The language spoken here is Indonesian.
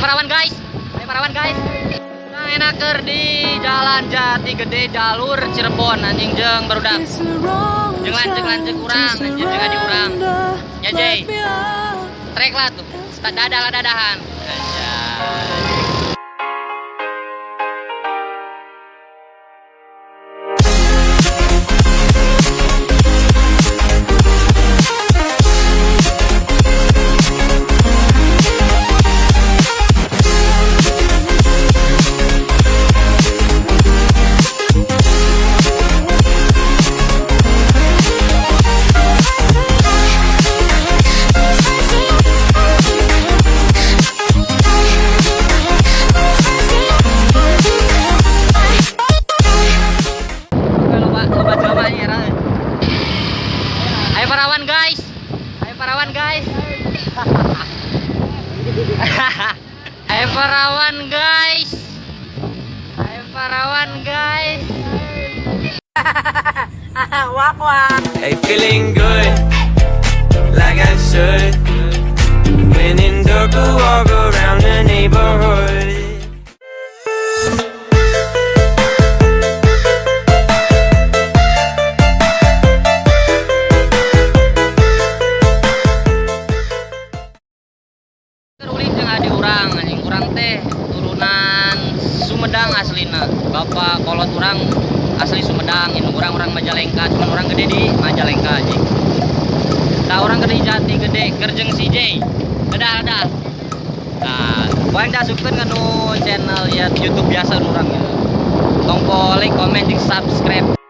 parawan guys. Ayo parawan guys. Nah, enaker di Jalan Jati Gede jalur Cirebon anjing jeung barudak. Jeung lanceuk urang anjing jeung di urang. Ya Jay. Trek lah tuh. Dadah dadahan. Anjay. Ayo parawan guys. Ayo parawan guys. Ayo parawan guys. Ayo parawan guys. Wah wah. Hey, feeling good, like I should. When in dark, I walk around the neighborhood. Urang teh turunan Sumedang aslina. Bapak kolot urang asli Sumedang, indung urang Majalengka, cuman urang gede di Majalengka aja. Nah, urang gede di Jati Gede kerjeng si J. Dadah. Nah, poin dah sukeun ka nu channel ya YouTube biasa urang ya. Tong like, comment, jeung subscribe.